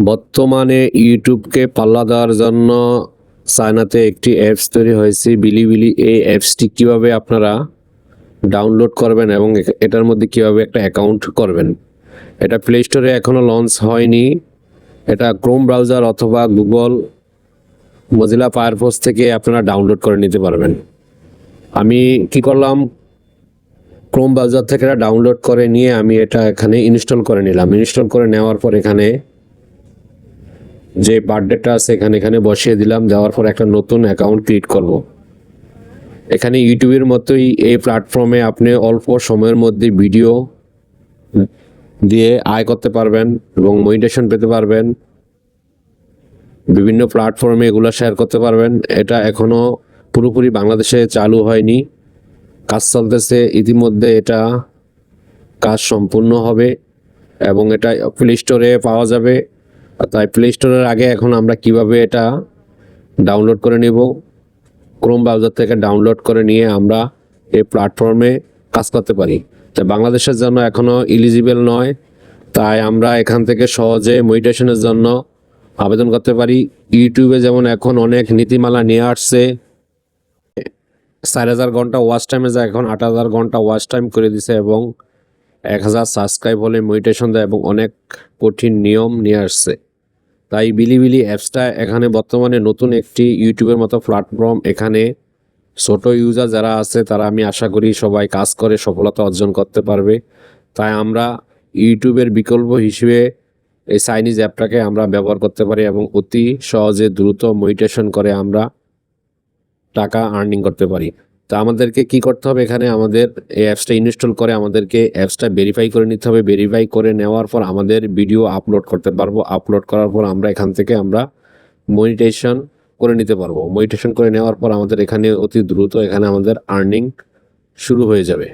বর্তমানে ইউটিউবকে পাল্লা দেওয়ার জন্য চায়নাতে একটি অ্যাপস তৈরি হয়েছে বিলিবিলি। এই অ্যাপসটি কীভাবে আপনারা ডাউনলোড করবেন এবং এটার মধ্যে কীভাবে একটা অ্যাকাউন্ট করবেন, এটা প্লে স্টোরে এখনও লঞ্চ হয়নি। এটা ক্রোম ব্রাউজার অথবা গুগল মজিলা ফায়ারফক্স থেকে আপনারা ডাউনলোড করে নিতে পারবেন। আমি কি করলাম, ক্রোম ব্রাউজার থেকে এটা ডাউনলোড করে নিয়ে আমি এটা এখানে ইনস্টল করে নিলাম। ইনস্টল করে নেওয়ার পর এখানে যে বার্থডেটা আছে এখানে বসিয়ে দিলাম। দেওয়ার পর একটা নতুন অ্যাকাউন্ট ক্রিয়েট করব। এখানে ইউটিউবের মতোই এই প্ল্যাটফর্মে আপনি অল্প সময়ের মধ্যে ভিডিও দিয়ে আয় করতে পারবেন এবং মনিটাইজেশন পেতে পারবেন। বিভিন্ন প্ল্যাটফর্মে এগুলো শেয়ার করতে পারবেন। এটা এখনও পুরোপুরি বাংলাদেশে চালু হয়নি, কাজ চলতেছে। ইতিমধ্যে এটা কাজ সম্পূর্ণ হবে এবং এটা প্লে স্টোরে পাওয়া যাবে। তাই প্লে স্টোরের আগে এখন আমরা কিভাবে এটা ডাউনলোড করে নেব, ক্রোম ব্রাউজার থেকে ডাউনলোড করে নিয়ে আমরা এই প্ল্যাটফর্মে কাজ করতে পারি। তাই বাংলাদেশের জন্য এখনও এলিজিবল নয়, তাই আমরা এখান থেকে সহজে মনিটাইজেশনের জন্য আবেদন করতে পারি। ইউটিউবে যেমন এখন অনেক নীতিমালা নিয়ে আসছে, 4000 ঘন্টা ওয়াচ টাইমে যা এখন 8000 ঘন্টা ওয়াচ টাইম করে দিছে এবং 1000 সাবস্ক্রাইব হলে মনিটাইজেশন দেয় এবং অনেক কঠিন নিয়ম নিয়ে আসছে। তাই বিলিবিলি অ্যাপসটা এখানে বর্তমানে নতুন একটি ইউটিউবের মতো প্ল্যাটফর্ম। এখানে ছোট ইউজার যারা আছে তারা আমি আশা করি সবাই কাজ করে সফলতা অর্জন করতে পারবে। তাই আমরা ইউটিউবের বিকল্প হিসেবে এই চাইনিজ অ্যাপটাকে আমরা ব্যবহার করতে পারি এবং অতি সহজে দ্রুত মনিটাইজেশন করে আমরা টাকা আর্নিং করতে পারি। তা আমাদেরকে কি করতে হবে, এখানে আমাদের এই অ্যাপসটা ইনস্টল করে আমাদেরকে অ্যাপসটা ভেরিফাই করে নিতে হবে। ভেরিফাই করে নেওয়ার পর আমাদের ভিডিও আপলোড করতে পারবো। আপলোড করার পর আমরা এখান থেকে আমরা মনিটাইজেশন করে নিতে পারবো। মনিটাইজেশন করে নেওয়ার পর আমাদের এখানে অতি দ্রুত এখানে আমাদের আর্নিং শুরু হয়ে যাবে।